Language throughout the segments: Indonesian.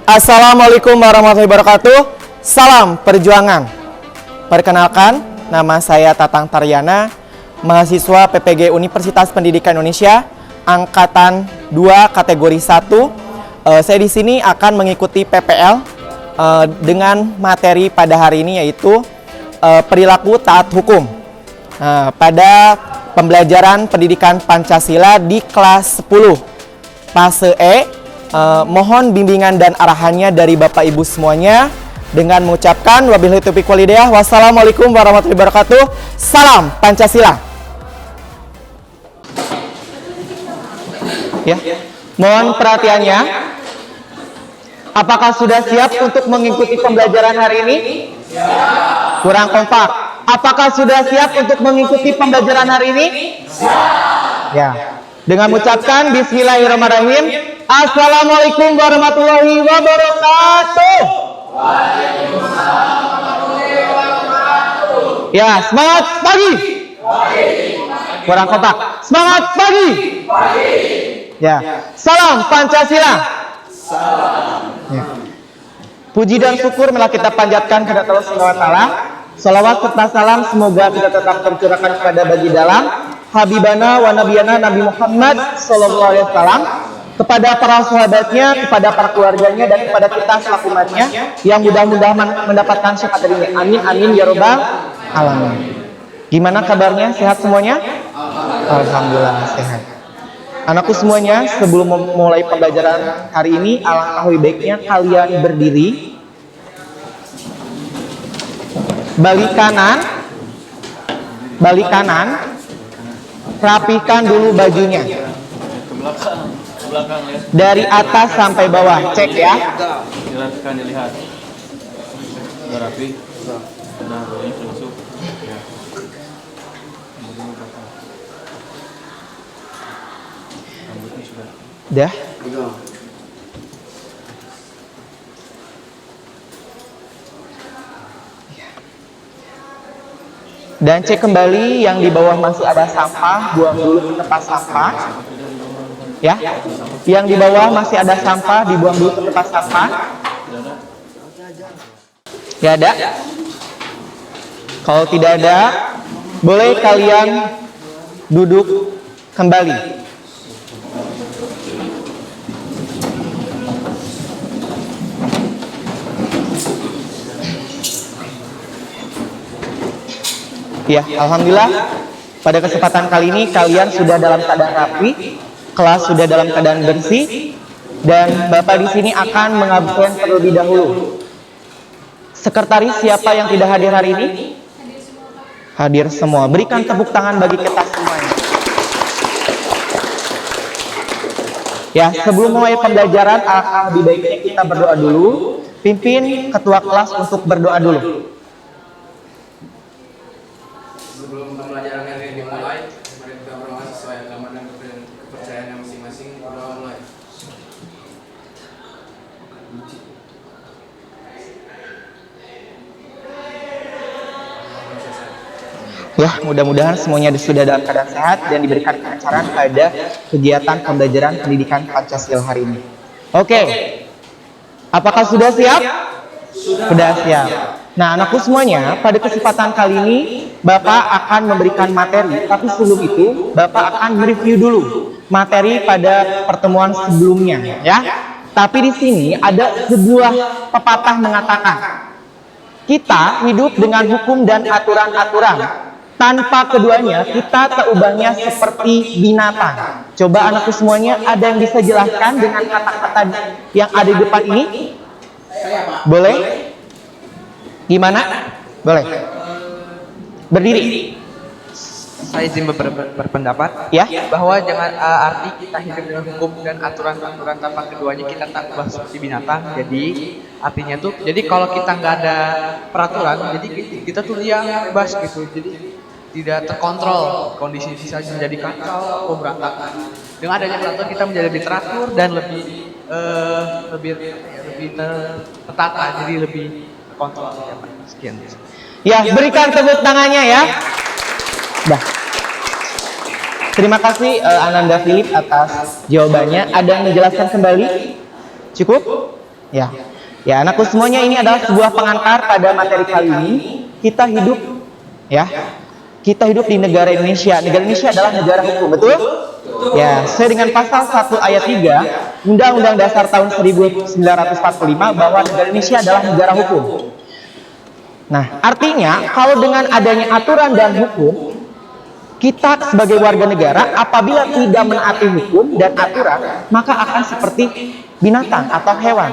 Assalamualaikum warahmatullahi wabarakatuh. Salam perjuangan. Perkenalkan, nama saya Tatang Taryana, mahasiswa PPG Universitas Pendidikan Indonesia, angkatan 2 kategori 1. Saya di sini akan mengikuti PPL dengan materi pada hari ini yaitu perilaku taat hukum. Pada pembelajaran pendidikan Pancasila di kelas 10 fase E, mohon bimbingan dan arahannya dari Bapak Ibu semuanya dengan mengucapkan wabillahi taufiq wal hidayah. Wassalamualaikum warahmatullahi wabarakatuh. Salam Pancasila. Ya, mohon perhatiannya. Apakah sudah siap untuk mengikuti pembelajaran hari ini? Siap. Kurang kompak. Apakah sudah siap untuk mengikuti pembelajaran hari ini? Siap. Ya. Dengan mengucapkan bismillahirrahmanirrahim. Assalamualaikum warahmatullahi wabarakatuh. Waalaikumsalam warahmatullahi wabarakatuh. Ya, semangat pagi. Kurang kompak. Semangat pagi. Ya. Salam Pancasila. Salam. Ya. Puji dan syukur malah kita panjatkan kepada Allah Subhanahu wa taala. Salawat serta salam semoga kita tetap tercurahkan kepada bagi dalam Habibana wa Nabiyana Nabi Muhammad sallallahu alaihi wasallam, kepada para sahabatnya, kepada para keluarganya, dan kepada kita selaku umatnya yang mudah-mudahan mendapatkan syafaat darinya. Amin amin ya rabbal alamin. Gimana kabarnya? Sehat semuanya? Alhamdulillah sehat. Anakku semuanya, sebelum memulai pembelajaran hari ini, alangkah lebih baiknya kalian berdiri, balik kanan, rapikan dulu bajunya dari atas sampai bawah, cek ya. Silakan dilihat. Sudah rapi. Sudah masuk. Ya. Rambutnya sudah. Dah. Dan cek kembali yang di bawah masih ada sampah, buang dulu ke tempat sampah. Ya. Yang di bawah masih ada sampah, dibuang dulu ke tempat sampah. Ya ada? Kalau tidak ada, boleh kalian duduk kembali. Ya, alhamdulillah pada kesempatan kali ini kalian sudah dalam keadaan rapi, kelas sudah dalam keadaan bersih, dan Bapak di sini akan mengabsen terlebih dahulu. Sekretaris siapa yang tidak hadir hari ini? Hadir semua. Berikan tepuk tangan bagi kita semuanya. Ya, sebelum mulai pembelajaran, alangkah lebih baiknya kita berdoa dulu. Pimpin ketua kelas untuk berdoa dulu. Sebelum pembelajaran hari ini dimulai, mari kita berdoa sesuai agama dan kepercayaan yang masing-masing. Berdoa mulai. Ya, mudah-mudahan semuanya sudah dalam keadaan sehat dan diberikan kelancaran pada kegiatan pembelajaran pendidikan Pancasila hari ini. Oke. Apakah sudah siap? Sudah siap. Nah, anakku semuanya, pada kesempatan kali ini Bapak akan memberikan materi, tapi sebelum itu Bapak akan mereview dulu materi pada pertemuan sebelumnya, ya. Tapi di sini ada sebuah pepatah mengatakan, kita hidup dengan hukum dan aturan-aturan. Tanpa keduanya, kita seubahnya seperti binatang. Coba anakku semuanya, ada yang bisa jelaskan dengan kata-kata yang ada di depan ini? Boleh? Gimana? Boleh. Berdiri. Saya izin berpendapat Ya. bahwa jangan arti kita hidup dengan hukum dan aturan-aturan tanpa keduanya kita tak seperti binatang. Jadi artinya tuh, jadi kalau kita nggak ada peraturan, jadi kita tuh yang bebas gitu. Jadi tidak terkontrol, kondisi bisa menjadi kacau atau berantakan. Dengan adanya peraturan kita menjadi lebih teratur dan lebih tertata, jadi lebih terkontrol. Sekian. Ya, berikan tepuk tangannya ya. Dah. Terima kasih Ananda Philip atas jawabannya. Ada yang menjelaskan kembali? Cukup? Ya. Ya, anakku semuanya, ini adalah sebuah pengantar pada materi kali ini. Kita hidup, ya. Kita hidup di negara Indonesia. Negara Indonesia adalah negara hukum, betul? Ya, sesuai dengan pasal 1 ayat 3 Undang-Undang Dasar tahun 1945 bahwa negara Indonesia adalah negara hukum. Nah, artinya kalau dengan adanya aturan dan hukum, kita sebagai warga negara apabila tidak menaati hukum dan aturan, maka akan seperti binatang atau hewan.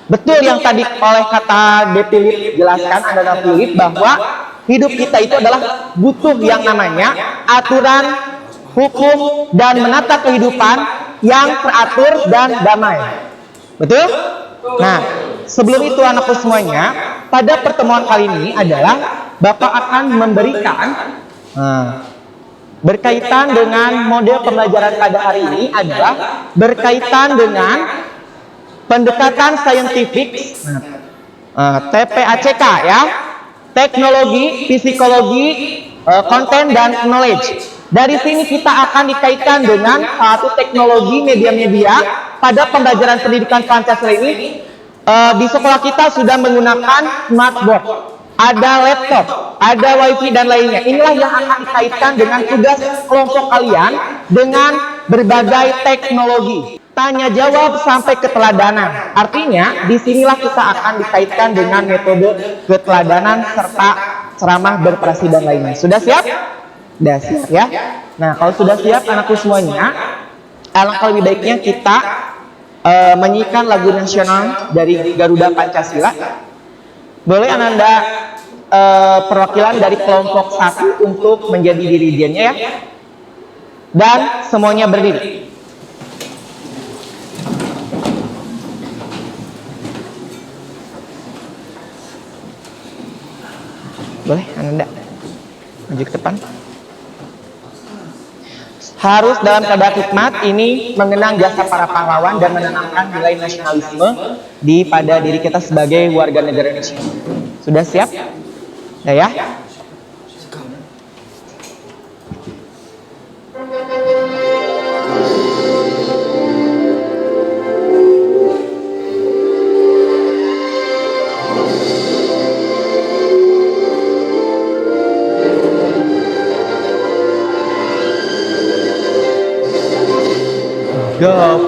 Betul yang tadi oleh kata De Philip jelaskan, Anda Philip, bahwa hidup kita itu adalah butuh yang namanya aturan, hukum, dan menata kehidupan yang teratur dan damai. Betul? Nah, sebelum itu anakku semuanya, pada pertemuan kali ini adalah Bapak akan memberikan berkaitan dengan model pembelajaran pada hari ini adalah berkaitan dengan pendekatan saintifik, TPACK ya, teknologi, psikologi, konten dan knowledge. Dari sini kita akan dikaitkan dengan satu teknologi media-media pada pembelajaran pendidikan Pancasila ini. Di sekolah kita sudah menggunakan smartboard, ada laptop, ada wifi dan lainnya. Inilah yang akan dikaitkan dengan tugas kelompok kalian dengan berbagai teknologi. Tanya jawab sampai keteladanan. Artinya, disinilah kita akan dikaitkan dengan metode keteladanan serta ceramah berprestasi dan lainnya. Sudah siap? Sudah siap ya. Nah, kalau sudah siap anakku semuanya, alangkah lebih baiknya kita menyanyikan lagu nasional dari Garuda Pancasila. Boleh Ananda perwakilan dari kelompok 1 untuk menjadi dirijennya ya. Dan semuanya berdiri. Boleh Ananda maju ke depan. Harus dalam keadaan hikmat, ini mengenang jasa para pahlawan dan menanamkan nilai nasionalisme pada diri kita sebagai warga negara Indonesia. Sudah siap? Ya.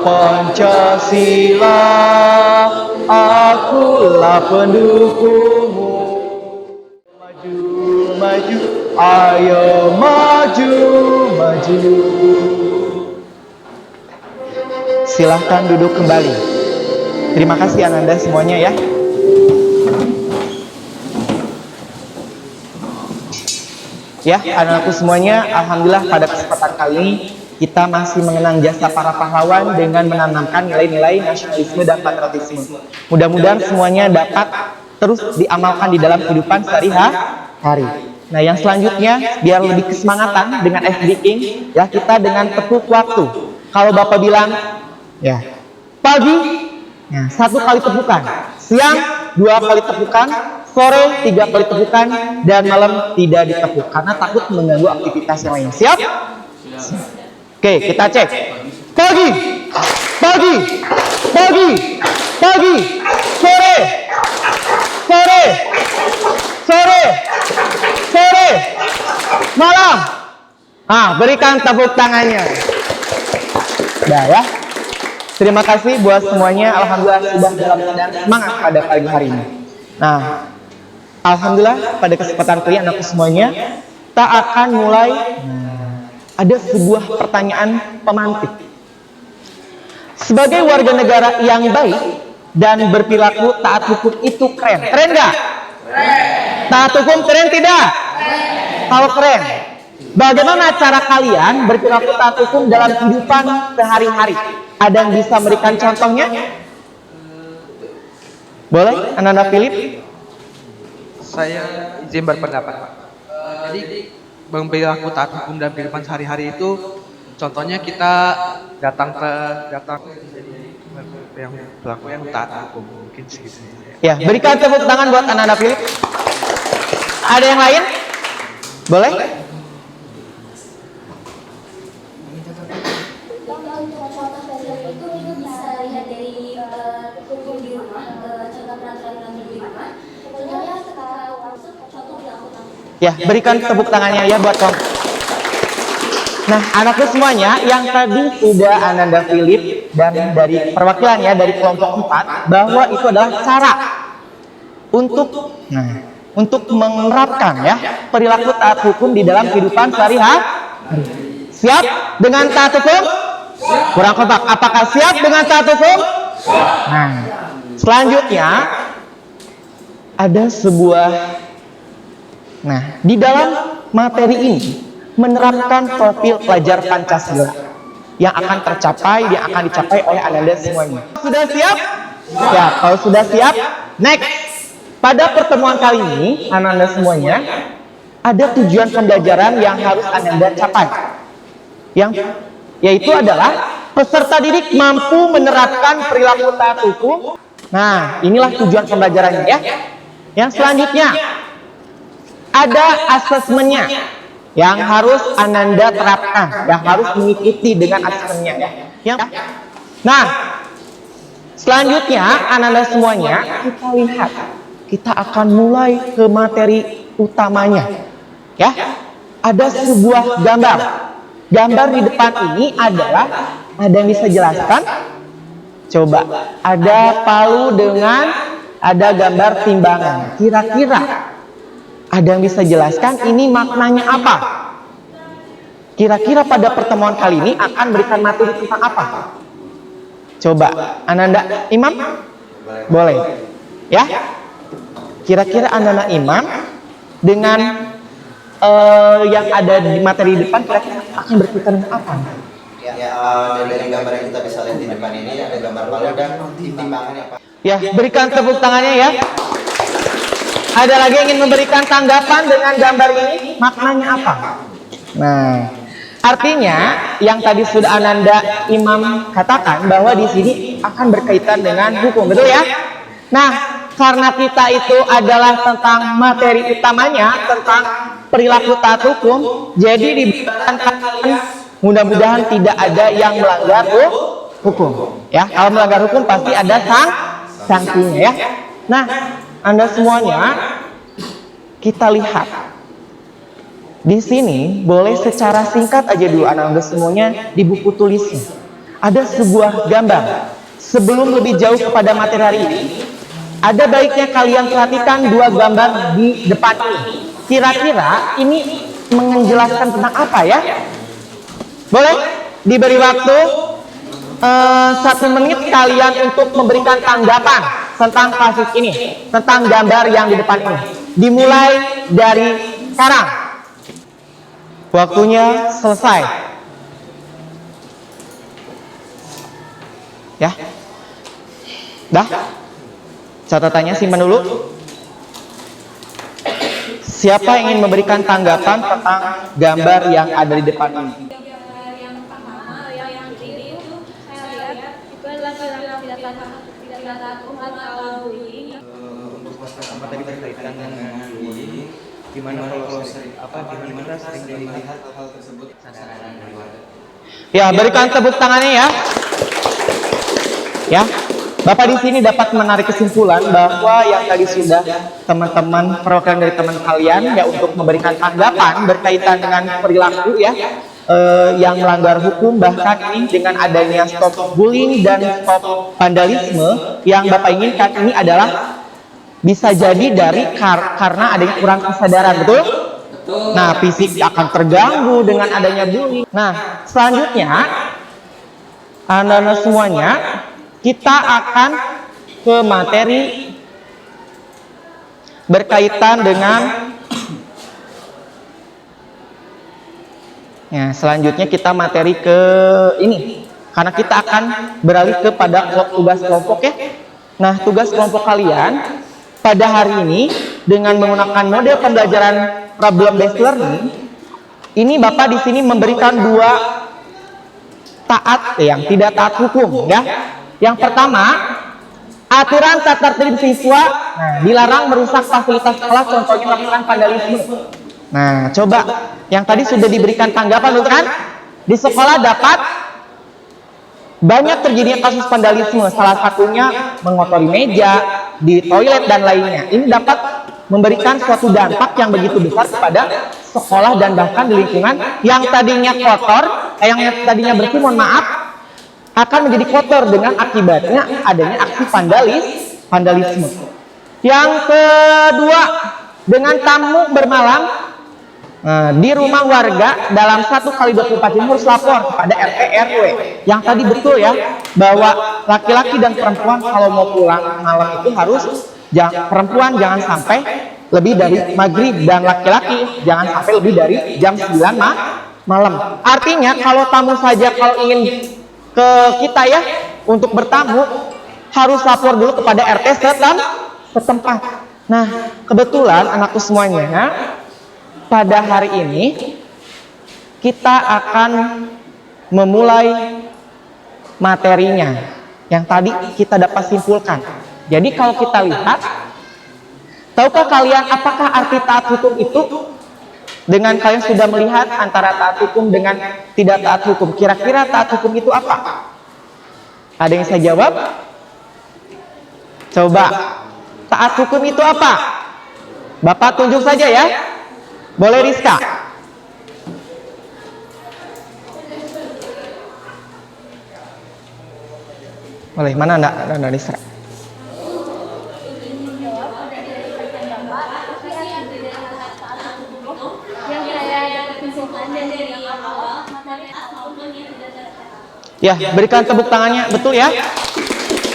Pancasila, akulah pendukungmu. Maju, maju, ayo maju, maju. Silahkan duduk kembali. Terima kasih Ananda semuanya ya. Ya, anak-anakku semuanya, alhamdulillah pada kesempatan kali ini kita masih mengenang jasa para pahlawan dengan menanamkan nilai-nilai nasionalisme dan patriotisme. Mudah-mudahan semuanya dapat terus diamalkan di dalam kehidupan sehari-hari. Nah, yang selanjutnya biar lebih kesemangatan dengan FDking, ya kita dengan tepuk waktu. Kalau Bapak bilang, ya pagi, ya 1 kali tepukan, siang 2 kali tepukan, sore 3 kali tepukan, dan malam tidak ditepuk karena takut mengganggu aktivitas yang lain. Siap? Oke, kita cek. Pagi, pagi, pagi, pagi, sore, sore, sore, sore, malam. Berikan tepuk tangannya. Udah ya. Terima kasih buat semuanya. Alhamdulillah sudah dalam keadaan semangat pada pagi hari ini. Nah, alhamdulillah pada kesempatan kali anakku semuanya, kita akan mulai. Ada sebuah pertanyaan pemantik. Sebagai warga negara yang baik dan berperilaku taat hukum itu keren. Keren nggak? Keren. Taat hukum keren tidak? Keren. Kalau keren, bagaimana cara kalian berperilaku taat hukum dalam kehidupan sehari-hari? Ada yang bisa memberikan contohnya? Boleh, Ananda Philip? Saya izin berpendapat, Pak. Jadi berperilaku taat hukum dan kehidupan sehari-hari itu contohnya kita datang yang pelaku yang taat hukum, mungkin segitu ya. Berikan tepuk tangan buat Ananda Philip. Ada yang lain? Boleh? Contoh dari itu bisa lihat dari hukum di rumah, contoh peraturan di rumah. Contohnya sekarang contoh di angkutan. Ya, berikan tepuk tangannya ya buat kamu. Nah, anakku semuanya, yang tadi sudah Ananda Philip dan dari perwakilan ya dari kelompok 4 bahwa itu adalah cara untuk menerapkan ya perilaku taat hukum di dalam kehidupan sehari-hari. Siap dengan taat hukum? Kurang kompak. Apakah siap dengan taat hukum? Nah, selanjutnya ada sebuah di dalam materi ini menerapkan profil pelajar Pancasila yang akan dicapai oleh Ananda semuanya. Sudah siap? Ya, kalau sudah siap, next. Pada pertemuan kali ini, Ananda semuanya ada tujuan pembelajaran yang harus Ananda capai. Yaitu adalah peserta didik mampu menerapkan perilaku taat hukum. Nah, inilah tujuan pembelajarannya ya. Yang selanjutnya ada asesmennya yang harus Ananda terapkan, yang harus mengikuti dengan asesmennya ya. Nah, selanjutnya Ananda semuanya kita lihat, kita akan mulai ke materi utamanya ya. Ada sebuah gambar. Gambar di depan ini adalah, ada yang bisa jelaskan? Coba, ada palu dengan ada gambar timbangan. Kira-kira ada yang bisa jelaskan ini maknanya apa? Kira-kira pada pertemuan kali ini akan berikan materi tentang apa? Coba, Ananda Imam? Boleh. Ya? Kira-kira Ananda Imam dengan yang ada di materi depan kira-kira akan berkaitan dengan apa? Dari gambar yang kita bisa lihat di depan ini ada gambar palu dan timbangannya. Ya, berikan tepuk tangannya ya. Ada lagi yang ingin memberikan tanggapan dengan gambar ini? Maknanya apa? Nah, artinya yang tadi sudah Ananda Imam katakan bahwa di sini akan berkaitan dengan hukum, betul ya? Nah, karena kita itu adalah tentang materi utamanya tentang perilaku taat hukum, jadi diberikan mudah-mudahan tidak ada yang melanggar hukum. Ya, kalau melanggar hukum pasti ada sanksinya ya. Nah, Anda semuanya kita lihat di sini, boleh secara singkat aja dulu Anda semuanya di buku tulisnya. Ada sebuah gambar. Sebelum lebih jauh kepada materi hari ini, ada baiknya kalian perhatikan dua gambar di depan ini. Kira-kira ini menjelaskan tentang apa ya? Boleh diberi waktu 1 menit kalian untuk memberikan tanggapan tentang kasus ini, tentang gambar yang di depan ini. Dimulai dari sekarang. Waktunya selesai. Ya. Dah? Catatannya simpan dulu. Siapa yang ingin memberikan tanggapan tentang gambar yang ada di depan ini? Yang pertama, yang ini itu saya lihat itu adalah tidak taat atau bullying. Untuk pertama tadi berkaitan dengan bullying, gimana kalau gimana sering melihat hal tersebut kesadaran dari warga? Ya, berikan tepuk tangannya ya. Ya. Bapak di sini dapat menarik kesimpulan bahwa yang tadi sudah teman-teman perwakilan dari teman kalian ya untuk memberikan tanggapan berkaitan dengan perilaku ya yang melanggar hukum, bahkan ini dengan adanya stop bullying dan stop vandalisme yang Bapak inginkan ini adalah bisa jadi dari karena adanya kurang kesadaran, betul? Nah, fisik akan terganggu dengan adanya bullying. Nah, selanjutnya anak-anak semuanya kita akan ke materi berkaitan dengan selanjutnya kita materi ke ini karena kita akan beralih kepada tugas kelompok ya. Nah, tugas kelompok kalian pada hari ini dengan menggunakan model pembelajaran problem based learning ini Bapak di sini memberikan dua taat yang tidak taat hukum ya. Yang pertama, aturan tata tertib siswa dilarang merusak fasilitas sekolah, contohnya melakukan vandalisme. Nah, coba yang tadi sudah diberikan tanggapan, betul kan? Di sekolah dapat banyak terjadinya kasus vandalisme, salah satunya mengotori meja, di toilet dan lainnya. Ini dapat memberikan suatu dampak yang begitu besar kepada sekolah dan bahkan di lingkungan yang tadinya kotor, yang tadinya bersih, mohon maaf, akan menjadi kotor dengan akibatnya adanya aksi vandalisme. Yang kedua, dengan tamu bermalam di rumah warga dalam 1x24 jam harus lapor kepada RT RW. Yang tadi betul ya, bahwa laki-laki dan perempuan kalau mau pulang malam itu harus perempuan jangan sampai lebih dari maghrib dan laki-laki jangan sampai lebih dari jam 9 malam. Artinya kalau tamu saja kalau ingin ke kita ya untuk bertamu harus lapor dulu kepada RT setempat. Nah, kebetulan anakku semuanya pada hari ini kita akan memulai materinya yang tadi kita dapat simpulkan. Jadi kalau kita lihat, tahukah kalian apakah arti taat hukum itu? Dengan kalian sudah melihat antara taat hukum dengan tidak taat hukum, kira-kira taat hukum itu apa? Ada yang saya jawab? Coba, taat hukum itu apa? Bapak tunjuk saja ya. Boleh Rizka? Boleh, mana anda Rizka? Ya, berikan tepuk tangannya, betul ya?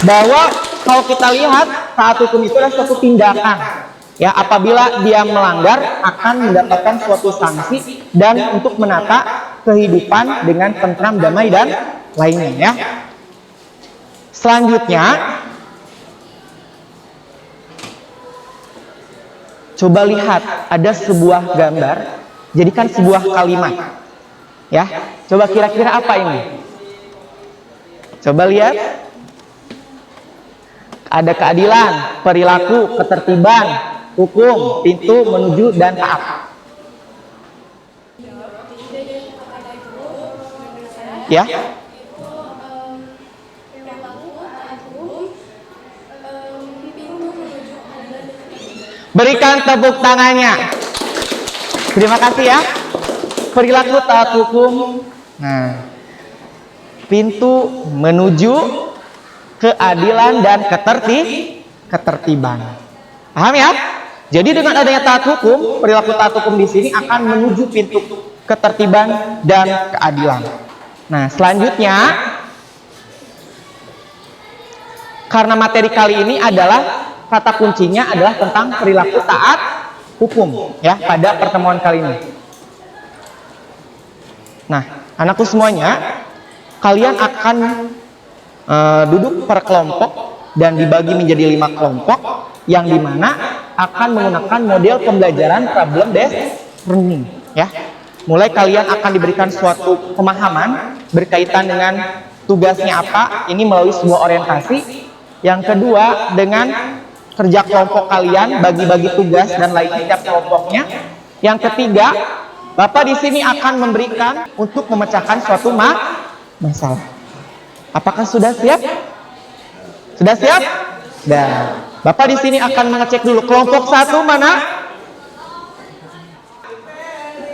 Bahwa kalau kita lihat taat hukum itu adalah suatu tindakan. Ya, apabila dia melanggar akan mendapatkan suatu sanksi dan untuk menata kehidupan dengan tentram, damai dan lainnya ya. Selanjutnya, coba lihat ada sebuah gambar, jadikan sebuah kalimat. Ya, coba kira-kira apa ini? Coba lihat. Ada keadilan, perilaku, ketertiban, hukum, pintu, menuju, dan taat. Ya. Berikan tepuk tangannya. Terima kasih ya. Perilaku, taat hukum. Nah, pintu, menuju, keadilan dan ketertiban. Paham ya? Jadi dengan adanya taat hukum, perilaku taat hukum di sini akan menuju pintu ketertiban dan keadilan. Nah, selanjutnya karena materi kali ini adalah kata kuncinya adalah tentang perilaku taat hukum ya pada pertemuan kali ini. Nah, anakku semuanya, kalian akan duduk per kelompok dan dibagi menjadi 5 kelompok yang dimana akan menggunakan model pembelajaran problem based learning ya. Mulai kalian akan diberikan suatu pemahaman berkaitan dengan tugasnya apa, ini melalui sebuah orientasi. Yang kedua, dengan kerja kelompok kalian, bagi-bagi tugas dan lainnya tiap kelompoknya. Yang ketiga, Bapak di sini akan memberikan untuk memecahkan suatu masalah. Apakah sudah siap? Sudah siap? Dan Bapak di sini akan mengecek dulu kelompok 1 mana?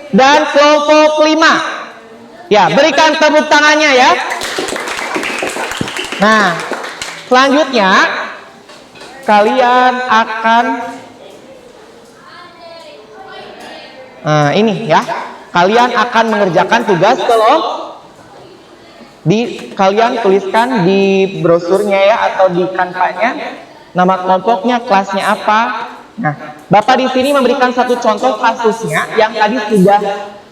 Dan kelompok 5. Ya, berikan tepuk tangannya ya. Nah, selanjutnya kalian akan ini ya. Kalian akan mengerjakan tugas kelompok. Kalian tuliskan di brosurnya ya atau di kanvanya nama kelompoknya, kelasnya apa. Nah, Bapak di sini memberikan satu contoh kasusnya yang tadi sudah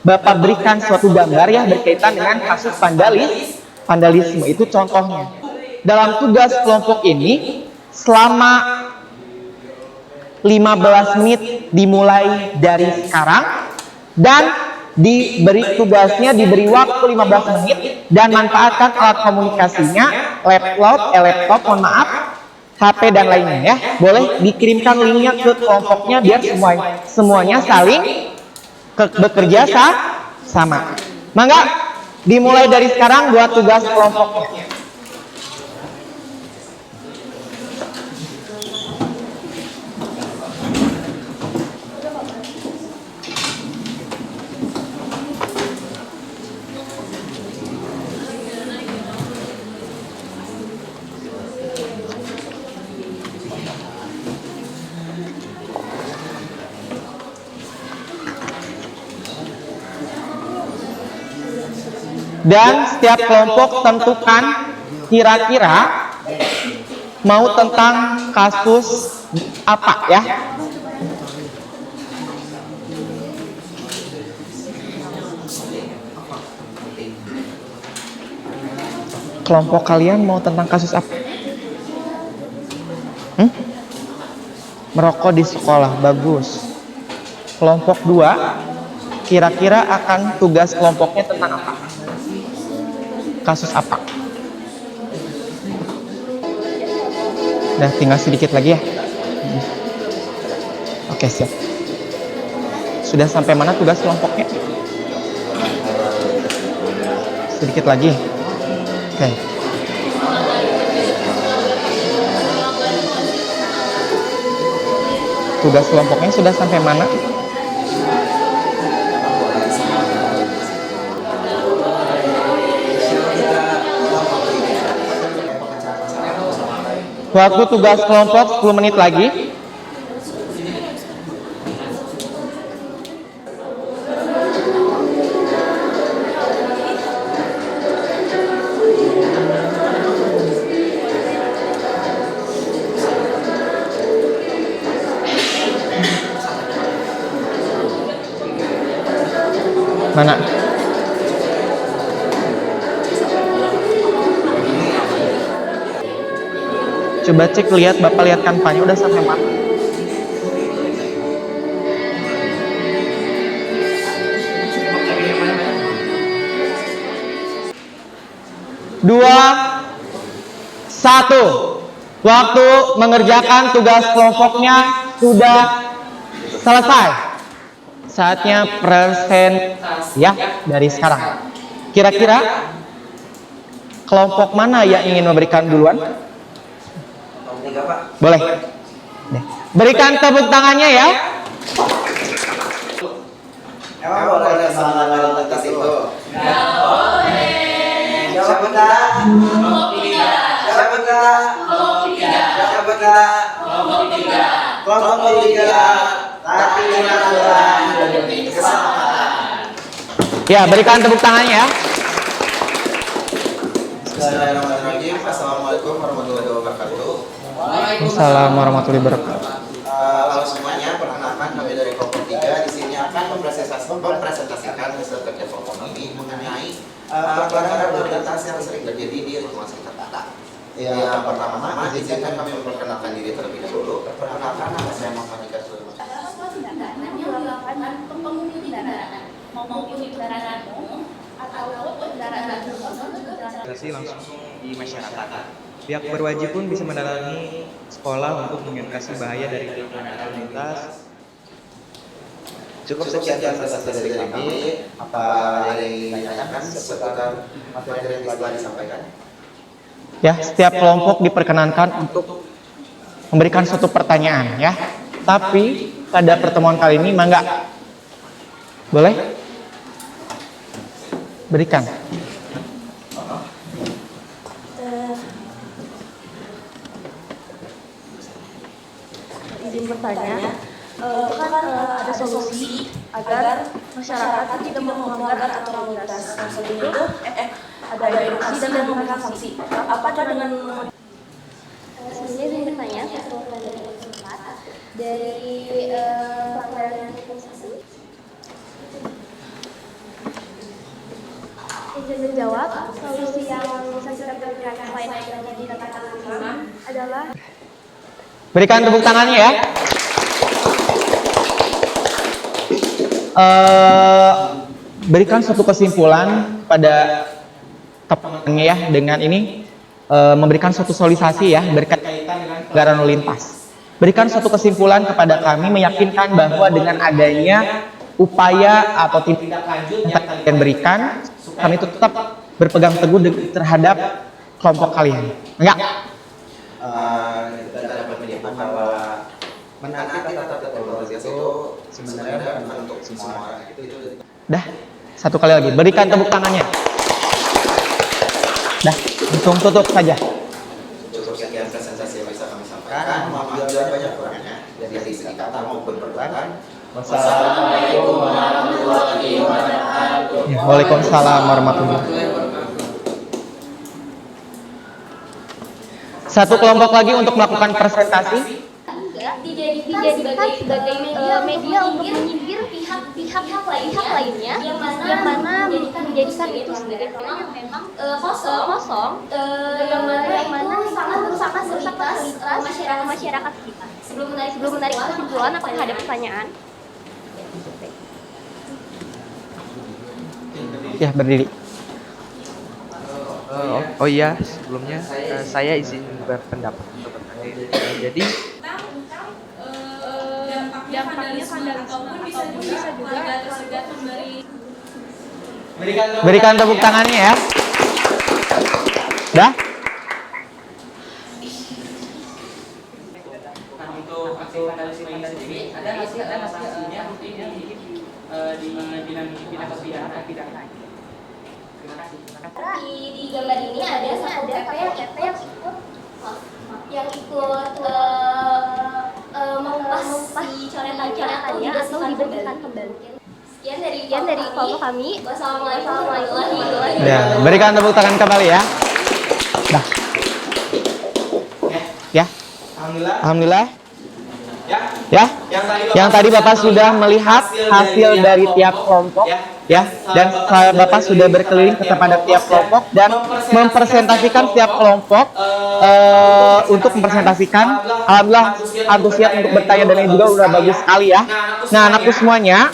Bapak berikan suatu gambar ya berkaitan dengan kasus vandalisme. Itu contohnya. Dalam tugas kelompok ini selama 15 menit dimulai dari sekarang dan diberi tugasnya, diberi waktu 15 menit dan manfaatkan alat komunikasinya, laptop, mohon maaf, HP dan lainnya ya. Boleh dikirimkan linknya ke kelompoknya biar semuanya saling bekerja sama. Mangga dimulai dari sekarang buat tugas kelompoknya. Dan setiap kelompok tentukan kira-kira mau tentang kasus apa ya. Kelompok kalian mau tentang kasus apa? Merokok di sekolah, bagus. Kelompok 2, kira-kira akan tugas kelompoknya tentang apa? Kasus apa? Udah tinggal sedikit lagi ya. Oke, siap. Sudah sampai mana tugas kelompoknya? Sedikit lagi. Oke. Tugas kelompoknya sudah sampai mana? Waktu tugas kelompok 10 menit lagi. Mana? Coba cek, lihat, Bapak lihat kampanye udah sampai mana? Dua, satu. Waktu mengerjakan tugas kelompoknya sudah selesai. Saatnya presentasi ya dari sekarang. Kira-kira kelompok mana yang ingin memberikan duluan? Boleh. Berikan tepuk tangannya ya. Emang boleh ada salah lalu lintas itu? Nggak boleh. Siapa kita? Kelompok 3. Siapa kita? Kelompok 3. Siapa kita? Kelompok 3. Kelompok 3. Tapi aturan demi keselamatan. Ya, berikan tepuk tangannya ya. Bismillahirrahmanirrahim. Assalamualaikum warahmatullahi wabarakatuh. Waalaikumsalam warahmatullahi wabarakatuh. Halo semuanya, perkenalkan kami dari kelompok 3 di sini akan mempresentasikan hasil kerja kelompok kami mengenai pelanggaran lalu lintas yang sering terjadi di lingkungan sekitar kita. Yang pertama-tama izinkan kami memperkenalkan diri terlebih dahulu. Perkenalkan, nama saya Muhammad Ika Sulaiman. Tindakan yang dilakukan pengemudi kendaraan maupun kendaraan umum atau kendaraan langsung di masyarakat. Pihak berwajib pun bisa mendatangi sekolah untuk mengedukasi bahaya dari pelanggaran lalu lintas. Cukup sekian presentasi dari kami. Apa yang ditanyakan seputar materi yang telah disampaikan? Ya, setiap kelompok diperkenankan untuk memberikan suatu pertanyaan ya. Tapi pada pertemuan kali ini mangga. Boleh? Berikan. izin bertanya, itu kan ada solusi agar masyarakat tidak melanggar aturan lalu lintas. Selain itu, ada edukasi dan memberikan sanksi. Apa dengan Saya ingin bertanya sesuatu dari tempat dari pelanggaran hukum tersebut. Izin menjawab, solusi yang bisa kita berikan selain yang tadi dikatakan Imam adalah Berikan tepuk tangannya ya. Berikan suatu kesimpulan pada temannya ya dengan ini memberikan suatu solusi ya berkaitan dengan pelanggaran lalu lintas. Berikan suatu kesimpulan kepada kami meyakinkan bahwa dengan adanya upaya atau tindak lanjut yang kalian berikan, kami tetap berpegang teguh terhadap kelompok kalian. Enggak? Kita dapat menyebut bahwa menaati tata tertib itu sebenarnya bukan untuk semua orang. Dah, satu kali lagi. Berikan tepuk tangannya. Dah, langsung tutup saja. Cukup sekian presentasi yang bisa kami sampaikan. Mohon maaf bila banyak kurangnya dari segi kata maupun perbuatan. Wassalamualaikum warahmatullahi wabarakatuh. Ya, Waalaikumsalam warahmatullahi wabarakatuh. Satu kelompok lagi untuk melakukan presentasi. dijadikan sebagai media untuk menyindir pihak lainnya yang mana menjadikan itu sebagai memang kosong yang mana sangat merusak fasilitas masyarakat kita. Sebelum menarik kesimpulan, apakah ada pertanyaan? Ya, berdiri. Oh iya, sebelumnya saya izin berpendapat untuk bertanya. Jadi dampaknya vandalisme ataupun bisa juga warga memberi. Berikan tepuk tangannya ya. Dah? Untuk aksi vandalisme ini sendiri ada sanksinya mungkin yang di bidang pidana. Di gambar ini ada satu PP yang ikut mengupas si coretannya atau diberikan kembali. Sekian dari kelompok kami. Wassalamualaikum warahmatullahi wabarakatuh. Ya, berikan tepuk tangan kembali ya. Dah. Ya. Alhamdulillah. Ya. Yang tadi Bapak sudah melihat hasil dari tiap kelompok, ya. Dan Bapak sudah berkeliling kepada tiap kelompok dan mempresentasikan tiap kelompok untuk mempresentasikan. Alhamdulillah antusias untuk bertanya dan ini juga udah bagus sekali ya. Nah, anakku semuanya,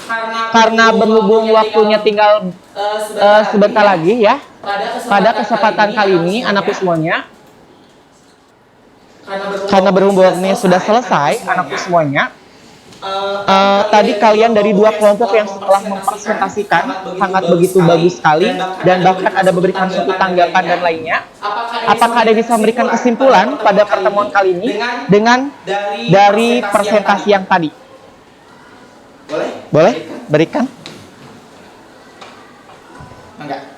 karena berhubung waktunya tinggal sebentar lagi ya. Pada kesempatan kali ini anakku semuanya, karena berhubung waktunya sudah selesai, anakku semuanya, tadi kalian dari dua kelompok yang setelah mempresentasikan sangat begitu bagus sekali dan bahkan ada memberikan suatu tanggapan dan lainnya. Apakah ada bisa memberikan kesimpulan pada pertemuan kali ini dengan dari presentasi yang tadi? Boleh? Berikan?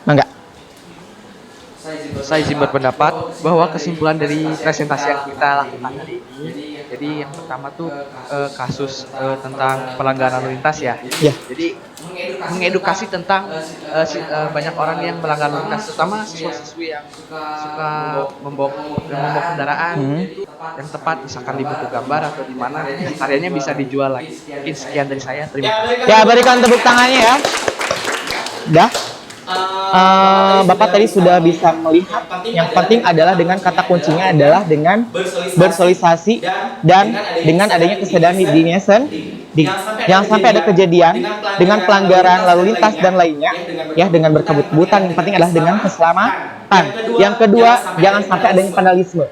Enggak. saya izin berpendapat bahwa kesimpulan dari presentasi yang kita lakukan hari ini, jadi yang pertama tuh kasus tentang pelanggaran lalu lintas ya. Ya. Jadi mengedukasi tentang banyak orang yang melanggar lalu lintas, terutama siswa-siswi yang suka membawa kendaraan yang tepat, misalkan di buku gambar atau di mana karyanya bisa dijual lagi. Mungkin sekian dari saya. Terima kasih. Ya, berikan tepuk tangannya ya. Dah. Bapak tadi sudah bisa melihat yang penting adalah dengan kata kuncinya adalah dengan bersosialisasi dan dengan adanya kesadaran jangan sampai ada kejadian dengan pelanggaran lalu lintas dan lainnya ya, dengan berkebut-kebutan. Yang penting adalah dengan keselamatan. Yang kedua, jangan sampai adanya vandalisme.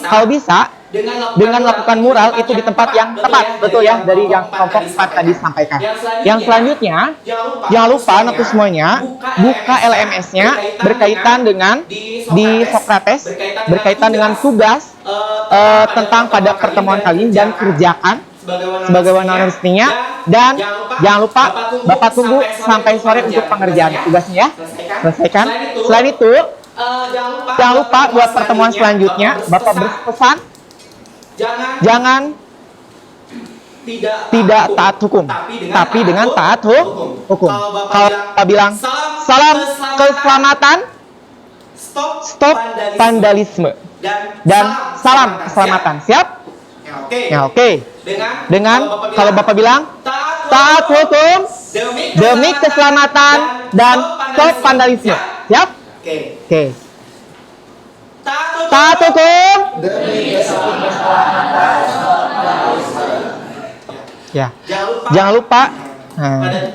Kalau bisa dengan melakukan mural itu di tempat yang tepat, betul ya, dari yang kelompok 4 tadi sampaikan. Yang selanjutnya, jangan lupa anakku semuanya buka LMS-nya berkaitan dengan di Sokrates, berkaitan dengan tugas tentang pada pertemuan kali ini dan kerjakan sebagaimana mestinya, dan jangan lupa Bapak tunggu sampai sore untuk pengerjaan tugasnya ya. Selesaikan. Selain itu, jangan lupa buat pertemuan selanjutnya Bapak berpesan jangan tidak taat hukum, tapi dengan taat hukum. Kalau Bapak bilang salam keselamatan, stop vandalisme, dan salam keselamatan. Siap? Ya, oke. Dengan kalau Bapak bilang taat hukum demi keselamatan dan stop vandalisme. Siap? Oke. Taat hukum ya. Jangan lupa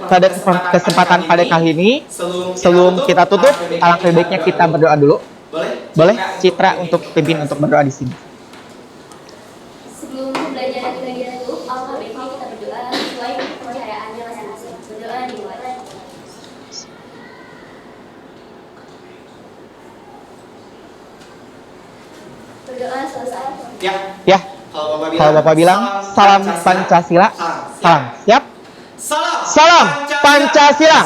pada kesempatan pada kali ini sebelum kita tutup, alangkah baiknya kita berdoa dulu. Boleh? Citra untuk pimpin untuk berdoa di sini. Sebelum pembelajaran itu, alangkah baiknya kita berdoa sesuai kepercayaannya masing-masing. Berdoa dimulai. Berdoa selesai. Ya. Kalau Bapak bilang salam Pancasila, salam. Siap? Salam Pancasila.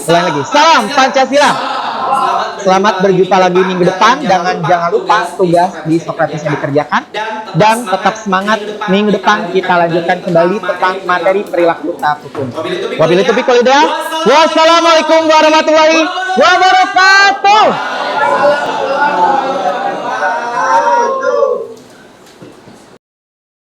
Ulang lagi. Salam Pancasila. Selamat berjumpa lagi minggu depan. Jangan lupa tugas di Sokratesnya dikerjakan. Dan tetap semangat, minggu depan kita lanjutkan kembali tentang materi perilaku taat hukum. Wabillahi taufiq wal hidayah. Wassalamualaikum warahmatullahi wabarakatuh.